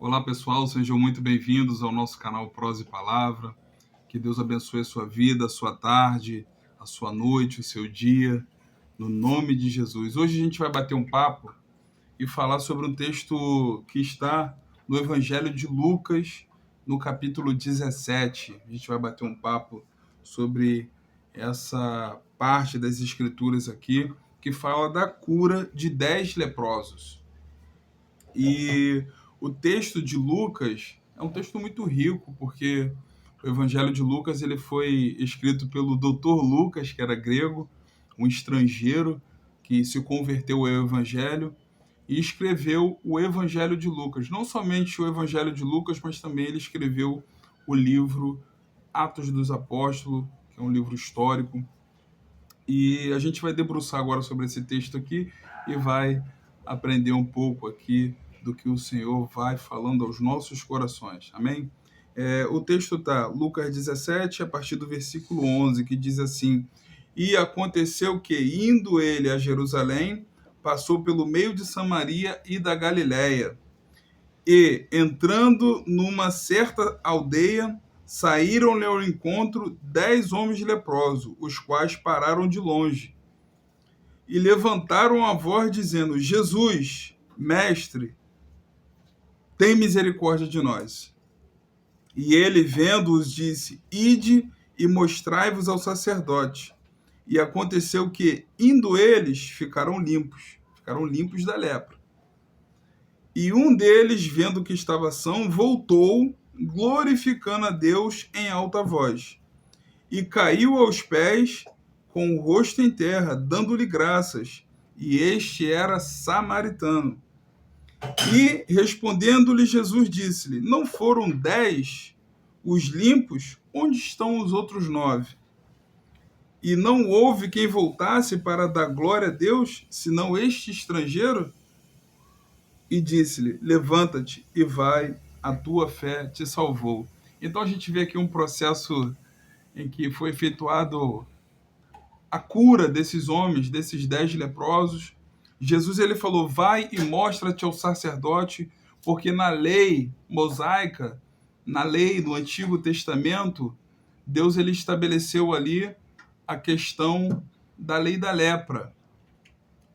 Olá pessoal, sejam muito bem-vindos ao nosso canal Prosa e Palavra. Que Deus abençoe a sua vida, a sua tarde, a sua noite, o seu dia, no nome de Jesus. Hoje a gente vai bater um papo e falar sobre um texto que está no Evangelho de Lucas, no capítulo 17. A gente vai bater um papo sobre essa parte das Escrituras aqui, que fala da cura de 10 leprosos. E o texto de Lucas é um texto muito rico, porque o Evangelho de Lucas ele foi escrito pelo Dr. Lucas, que era grego, um estrangeiro que se converteu ao Evangelho e escreveu o Evangelho de Lucas. Não somente o Evangelho de Lucas, mas também ele escreveu o livro Atos dos Apóstolos, que é um livro histórico. E a gente vai debruçar agora sobre esse texto aqui e vai aprender um pouco aqui do que o Senhor vai falando aos nossos corações. Amém? O texto está Lucas 17, a partir do versículo 11, que diz assim: E aconteceu que, indo ele a Jerusalém, passou pelo meio de Samaria e da Galiléia. E, entrando numa certa aldeia, saíram-lhe ao encontro 10 homens leprosos, os quais pararam de longe e levantaram a voz, dizendo: Jesus, mestre, tem misericórdia de nós. E ele, vendo-os, disse: Ide e mostrai-vos ao sacerdote. E aconteceu que, indo eles, ficaram limpos da lepra. E um deles, vendo que estava são, voltou, glorificando a Deus em alta voz. E caiu aos pés, com o rosto em terra, dando-lhe graças. E este era samaritano. E, respondendo-lhe, Jesus disse-lhe: Não foram 10 os limpos? Onde estão os outros 9? E não houve quem voltasse para dar glória a Deus, senão este estrangeiro? E disse-lhe: Levanta-te e vai, a tua fé te salvou. Então a gente vê aqui um processo em que foi efetuado a cura desses homens, desses 10 leprosos. Jesus ele falou: vai e mostra-te ao sacerdote, porque na lei mosaica, na lei do Antigo Testamento, Deus ele estabeleceu ali a questão da lei da lepra.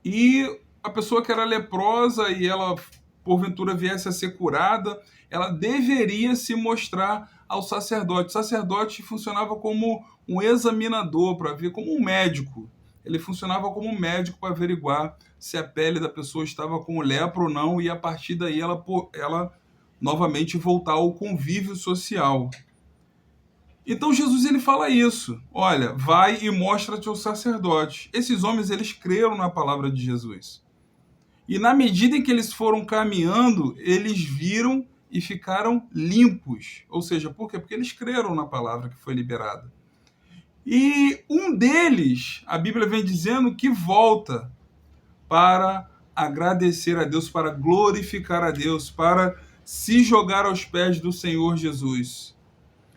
E a pessoa que era leprosa e ela porventura viesse a ser curada, ela deveria se mostrar ao sacerdote. O sacerdote funcionava como um examinador, para ver, como um médico. Ele funcionava como um médico para averiguar se a pele da pessoa estava com lepra ou não, e a partir daí ela novamente voltar ao convívio social. Então Jesus ele fala isso: olha, vai e mostra-te ao sacerdote. Esses homens eles creram na palavra de Jesus. E na medida em que eles foram caminhando, eles viram e ficaram limpos. Ou seja, por quê? Porque eles creram na palavra que foi liberada. E um deles, a Bíblia vem dizendo que volta para agradecer a Deus, para glorificar a Deus, para se jogar aos pés do Senhor Jesus.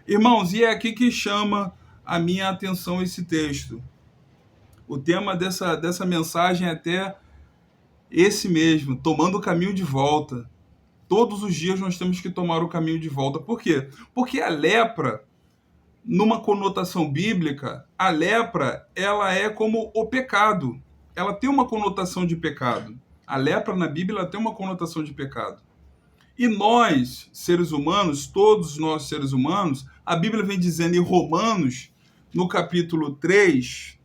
Irmãos, e é aqui que chama a minha atenção esse texto. O tema dessa mensagem é até esse mesmo: tomando o caminho de volta. Todos os dias nós temos que tomar o caminho de volta. Por quê? Porque a lepra, numa conotação bíblica, a lepra ela é como o pecado. Ela tem uma conotação de pecado. A lepra na Bíblia ela tem uma conotação de pecado. E nós, seres humanos, todos nós seres humanos, a Bíblia vem dizendo em Romanos, no capítulo 3,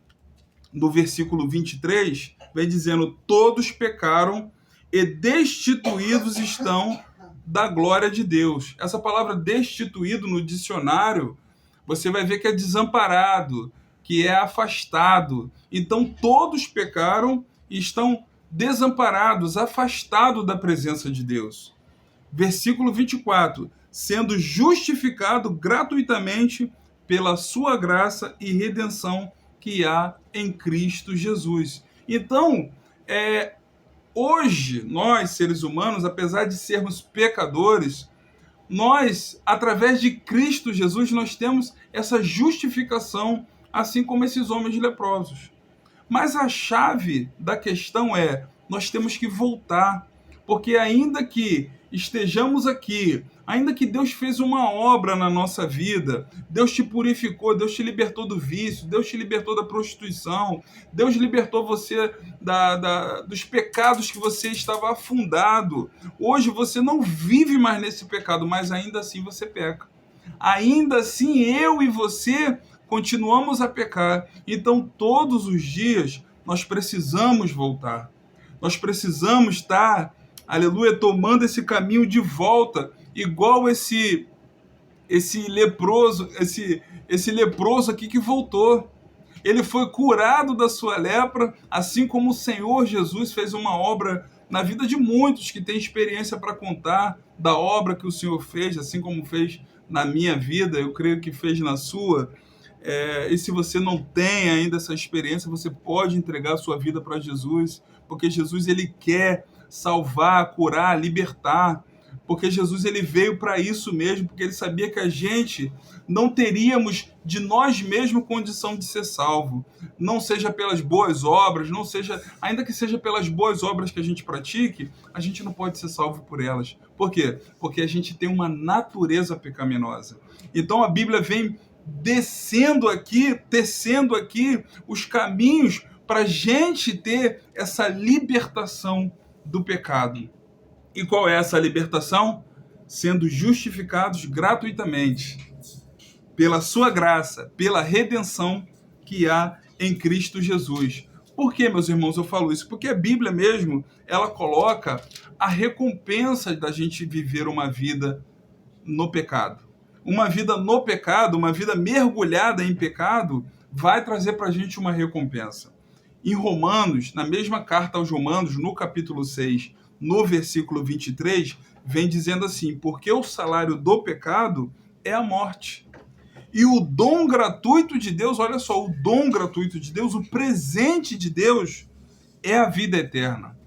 no versículo 23, vem dizendo: todos pecaram e destituídos estão da glória de Deus. Essa palavra destituído no dicionário, você vai ver que é desamparado, que é afastado. Então todos pecaram e estão desamparados, afastados da presença de Deus. Versículo 24: sendo justificado gratuitamente pela sua graça e redenção que há em Cristo Jesus. Então, hoje, nós, seres humanos, apesar de sermos pecadores, nós, através de Cristo Jesus, nós temos essa justificação, assim como esses homens leprosos. Mas a chave da questão é: nós temos que voltar. porque ainda que estejamos aqui, ainda que Deus fez uma obra na nossa vida, Deus te purificou, Deus te libertou do vício, Deus te libertou da prostituição, Deus libertou você dos pecados que você estava afundado. Hoje você não vive mais nesse pecado, mas ainda assim você peca. Ainda assim eu e você continuamos a pecar. Então todos os dias nós precisamos voltar. Nós precisamos estar, aleluia, tomando esse caminho de volta, igual esse leproso, esse leproso aqui que voltou. Ele foi curado da sua lepra, assim como o Senhor Jesus fez uma obra na vida de muitos que têm experiência para contar da obra que o Senhor fez, assim como fez na minha vida, eu creio que fez na sua. E se você não tem ainda essa experiência, você pode entregar a sua vida para Jesus, porque Jesus ele quer salvar, curar, libertar, porque Jesus ele veio para isso mesmo, porque ele sabia que a gente não teríamos de nós mesmos condição de ser salvo, não seja pelas boas obras, não seja, ainda que seja pelas boas obras que a gente pratique, a gente não pode ser salvo por elas. Por quê? Porque a gente tem uma natureza pecaminosa. Então a Bíblia vem tecendo aqui os caminhos para a gente ter essa libertação do pecado. E qual é essa libertação? Sendo justificados gratuitamente pela sua graça, pela redenção que há em Cristo Jesus. Por que, meus irmãos, eu falo isso? Porque a Bíblia mesmo, ela coloca a recompensa da gente viver uma vida no pecado. Uma vida no pecado, uma vida mergulhada em pecado, vai trazer para a gente uma recompensa. Em Romanos, na mesma carta aos Romanos, no capítulo 6, no versículo 23, vem dizendo assim: porque o salário do pecado é a morte. E o dom gratuito de Deus, olha só, o dom gratuito de Deus, o presente de Deus é a vida eterna.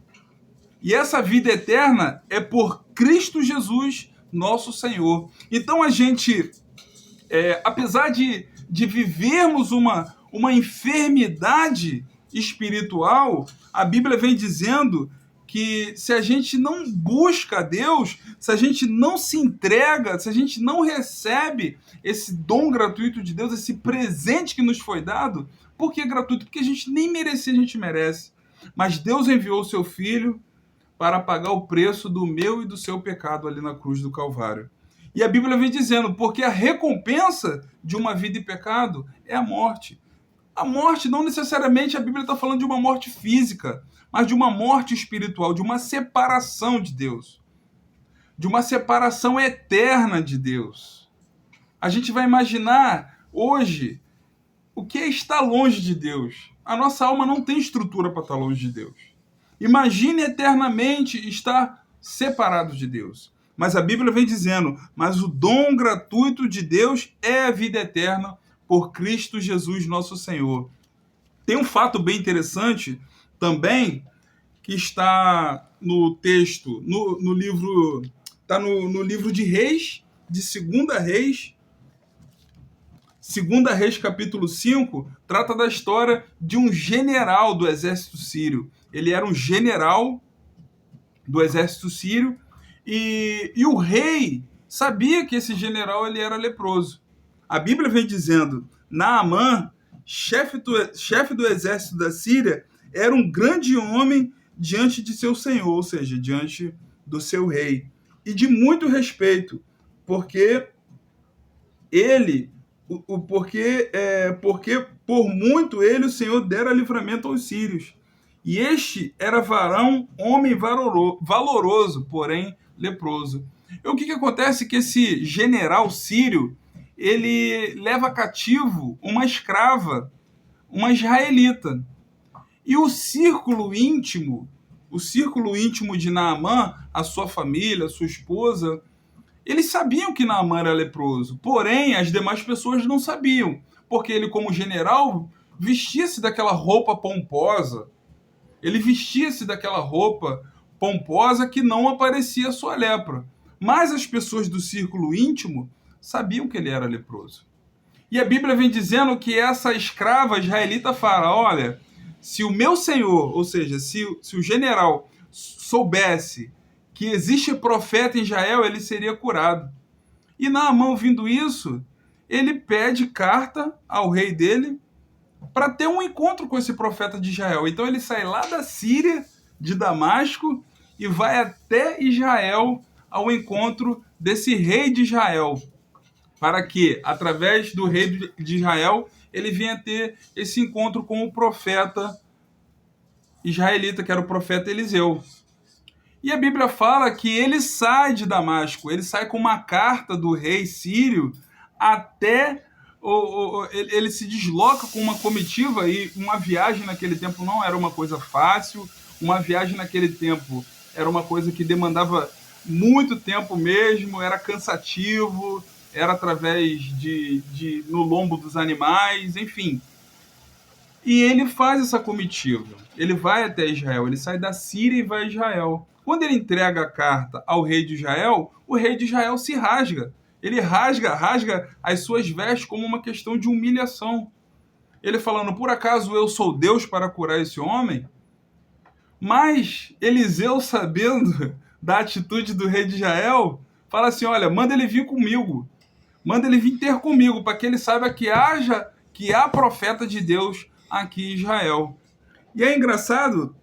E essa vida eterna é por Cristo Jesus, nosso Senhor. Então a gente, apesar de vivermos uma enfermidade espiritual, a Bíblia vem dizendo que se a gente não busca a Deus, se a gente não se entrega, se a gente não recebe esse dom gratuito de Deus, esse presente que nos foi dado, por que é gratuito? Porque a gente nem merecia, a gente merece. Mas Deus enviou o seu Filho para pagar o preço do meu e do seu pecado ali na cruz do Calvário. E a Bíblia vem dizendo, porque a recompensa de uma vida em pecado é a morte. A morte, não necessariamente a Bíblia está falando de uma morte física, mas de uma morte espiritual, de uma separação de Deus, de uma separação eterna de Deus. A gente vai imaginar hoje o que é estar longe de Deus. A nossa alma não tem estrutura para estar longe de Deus. Imagine eternamente estar separado de Deus. Mas a Bíblia vem dizendo, mas o dom gratuito de Deus é a vida eterna por Cristo Jesus, nosso Senhor. Tem um fato bem interessante também, que está no texto, no livro, está no livro de Reis, de 2 Reis, 2 Reis capítulo 5, trata da história de um general do exército sírio. Ele era um general do exército sírio e o rei sabia que esse general ele era leproso. A Bíblia vem dizendo, Naamã, chefe do exército da Síria, era um grande homem diante de seu senhor, ou seja, diante do seu rei, e de muito respeito, porque porque por muito ele, o Senhor, dera livramento aos sírios. E este era homem valoroso, porém leproso. E o que acontece? Que esse general sírio, ele leva cativo uma escrava, uma israelita. E o círculo íntimo de Naamã, a sua família, a sua esposa, eles sabiam que Naamã era leproso, porém as demais pessoas não sabiam, porque ele, como general, vestia-se daquela roupa pomposa, que não aparecia a sua lepra. Mas as pessoas do círculo íntimo sabiam que ele era leproso. E a Bíblia vem dizendo que essa escrava israelita fala, olha, se o meu senhor, ou seja, se o general soubesse que existe profeta em Israel, ele seria curado. E Naamã, ouvindo isso, ele pede carta ao rei dele para ter um encontro com esse profeta de Israel. Então ele sai lá da Síria, de Damasco, e vai até Israel ao encontro desse rei de Israel, para que, através do rei de Israel, ele venha ter esse encontro com o profeta israelita, que era o profeta Eliseu. E a Bíblia fala que ele sai de Damasco, ele sai com uma carta do rei sírio até ele se desloca com uma comitiva, e uma viagem naquele tempo não era uma coisa fácil, uma viagem naquele tempo era uma coisa que demandava muito tempo mesmo, era cansativo, era através no lombo dos animais, enfim. E ele faz essa comitiva, ele vai até Israel, ele sai da Síria e vai a Israel. Quando ele entrega a carta ao rei de Israel, o rei de Israel se rasga. Ele rasga as suas vestes como uma questão de humilhação. Ele falando, por acaso eu sou Deus para curar esse homem? Mas Eliseu, sabendo da atitude do rei de Israel, fala assim, olha, manda ele vir comigo. Manda ele vir ter comigo, para que ele saiba que há profeta de Deus aqui em Israel. E é engraçado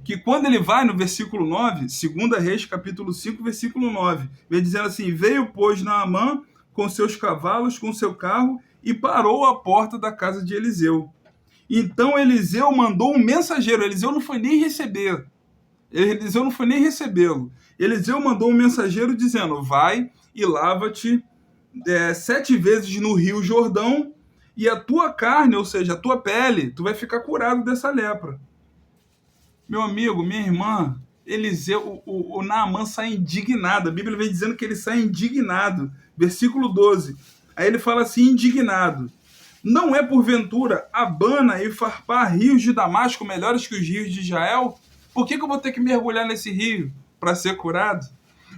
que quando ele vai no versículo 9, 2 Reis, capítulo 5, versículo 9, vem dizendo assim, veio, pois, Naamã com seus cavalos, com seu carro, e parou à porta da casa de Eliseu. Então Eliseu mandou um mensageiro, Eliseu não foi nem recebê-lo. Eliseu mandou um mensageiro dizendo, vai e lava-te 7 vezes no rio Jordão, e a tua carne, ou seja, a tua pele, tu vai ficar curado dessa lepra. Meu amigo, minha irmã, Eliseu, o Naamã sai indignado. A Bíblia vem dizendo que ele sai indignado. Versículo 12. Aí ele fala assim, indignado. Não é porventura Abana e Farpar, rios de Damasco, melhores que os rios de Israel? Por que eu vou ter que mergulhar nesse rio para ser curado?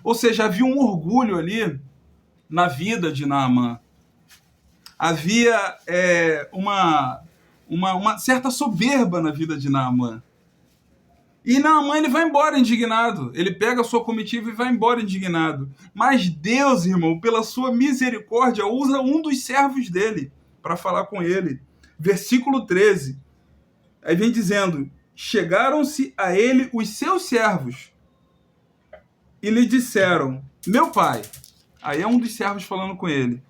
Ou seja, havia um orgulho ali na vida de Naamã. Havia uma certa soberba na vida de Naamã. E Naamã, ele vai embora indignado. Ele pega a sua comitiva e vai embora indignado. Mas Deus, irmão, pela sua misericórdia, usa um dos servos dele para falar com ele. Versículo 13. Aí vem dizendo, chegaram-se a ele os seus servos e lhe disseram, meu pai, aí é um dos servos falando com ele,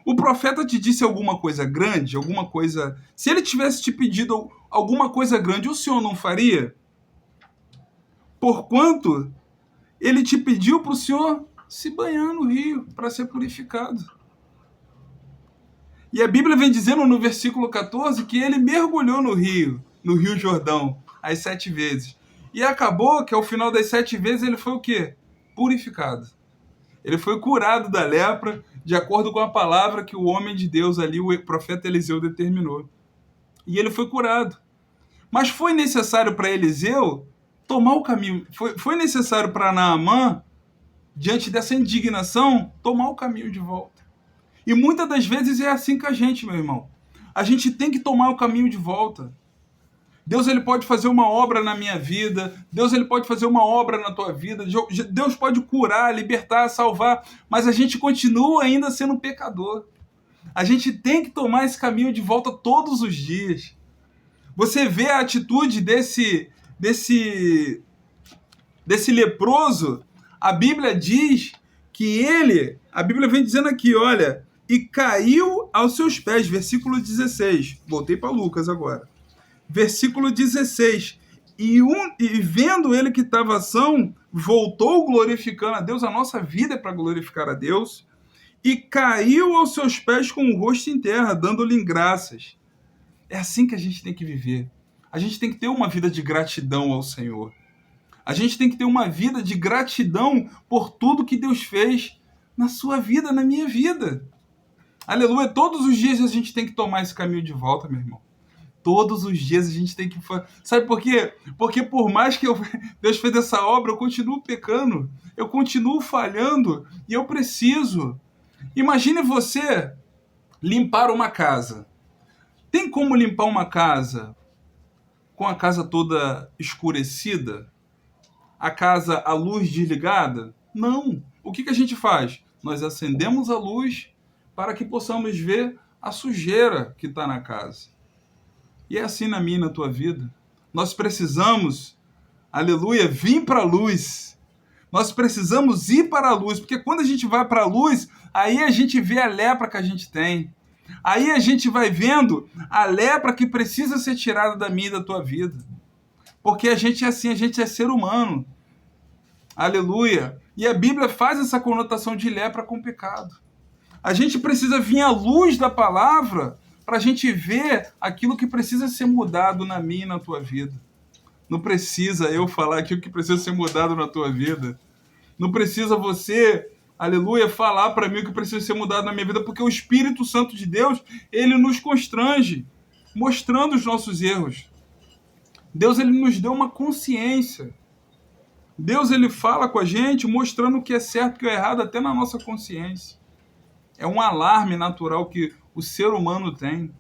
o profeta te disse alguma coisa grande, alguma coisa... Se ele tivesse te pedido alguma coisa grande, o senhor não faria? Porquanto ele te pediu para o senhor se banhar no rio para ser purificado. E a Bíblia vem dizendo no versículo 14 que ele mergulhou no rio Jordão, as 7 vezes. E acabou que ao final das 7 vezes ele foi o quê? Purificado. Ele foi curado da lepra, de acordo com a palavra que o homem de Deus ali, o profeta Eliseu, determinou. E ele foi curado. Mas foi necessário para Eliseu tomar o caminho. Foi necessário para Naamã, diante dessa indignação, tomar o caminho de volta. E muitas das vezes é assim com a gente, meu irmão. A gente tem que tomar o caminho de volta. Deus, ele pode fazer uma obra na minha vida. Deus, ele pode fazer uma obra na tua vida. Deus pode curar, libertar, salvar. Mas a gente continua ainda sendo pecador. A gente tem que tomar esse caminho de volta todos os dias. Você vê a atitude desse leproso. A Bíblia diz que a Bíblia vem dizendo aqui, olha, e caiu aos seus pés, versículo 16. Voltei para Lucas agora. Versículo 16. E vendo ele que estava são, voltou glorificando a Deus. A nossa vida é para glorificar a Deus. E caiu aos seus pés com o rosto em terra, dando-lhe graças. É assim que a gente tem que viver. A gente tem que ter uma vida de gratidão ao Senhor. A gente tem que ter uma vida de gratidão por tudo que Deus fez na sua vida, na minha vida. Aleluia. Todos os dias a gente tem que tomar esse caminho de volta, meu irmão. Todos os dias a gente tem que... Sabe por quê? Porque por mais que Deus fez essa obra, eu continuo pecando. Eu continuo falhando e eu preciso. Imagine você limpar uma casa. Tem como limpar uma casa com a casa toda escurecida? a casa a luz desligada? Não. O que a gente faz? Nós acendemos a luz para que possamos ver a sujeira que está na casa. E é assim na minha e na tua vida. Nós precisamos, aleluia, vir para a luz. Nós precisamos ir para a luz, porque quando a gente vai para a luz, aí a gente vê a lepra que a gente tem. Aí a gente vai vendo a lepra que precisa ser tirada da minha e da tua vida. Porque a gente é assim, a gente é ser humano. Aleluia. E a Bíblia faz essa conotação de lepra com pecado. A gente precisa vir à luz da palavra para a gente ver aquilo que precisa ser mudado na minha e na tua vida. Não precisa eu falar aquilo que precisa ser mudado na tua vida. Não precisa você, aleluia, falar para mim o que precisa ser mudado na minha vida, porque o Espírito Santo de Deus, ele nos constrange, mostrando os nossos erros. Deus, ele nos deu uma consciência. Deus, ele fala com a gente, mostrando o que é certo e o que é errado, até na nossa consciência. É um alarme natural que o ser humano tem.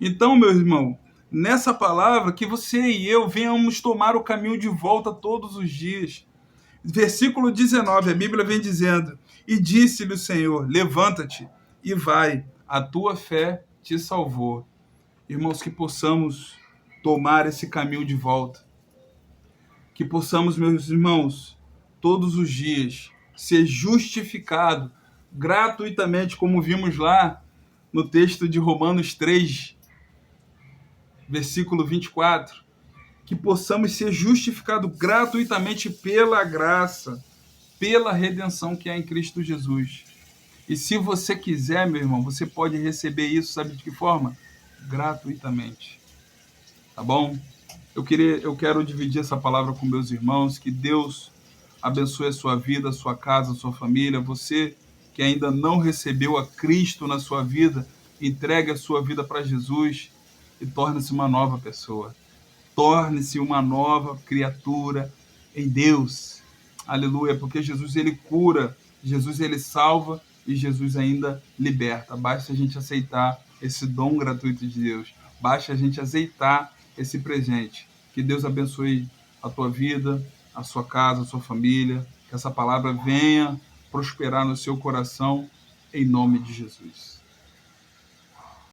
Então, meu irmão, nessa palavra, que você e eu venhamos tomar o caminho de volta todos os dias. Versículo 19, a Bíblia vem dizendo: e disse-lhe o Senhor, levanta-te e vai, a tua fé te salvou. Irmãos, que possamos tomar esse caminho de volta. Que possamos, meus irmãos, todos os dias, ser justificado gratuitamente, como vimos lá no texto de Romanos 3, versículo 24, que possamos ser justificados gratuitamente pela graça, pela redenção que há em Cristo Jesus. E se você quiser, meu irmão, você pode receber isso, sabe de que forma? Gratuitamente. Tá bom? Eu quero dividir essa palavra com meus irmãos, que Deus abençoe a sua vida, a sua casa, a sua família. Você que ainda não recebeu a Cristo na sua vida, entregue a sua vida para Jesus e torne-se uma nova pessoa. Torne-se uma nova criatura em Deus. Aleluia, porque Jesus, ele cura, Jesus, ele salva e Jesus ainda liberta. Basta a gente aceitar esse dom gratuito de Deus. Basta a gente aceitar esse presente. Que Deus abençoe a tua vida, a sua casa, a sua família. Que essa palavra venha prosperar no seu coração, em nome de Jesus.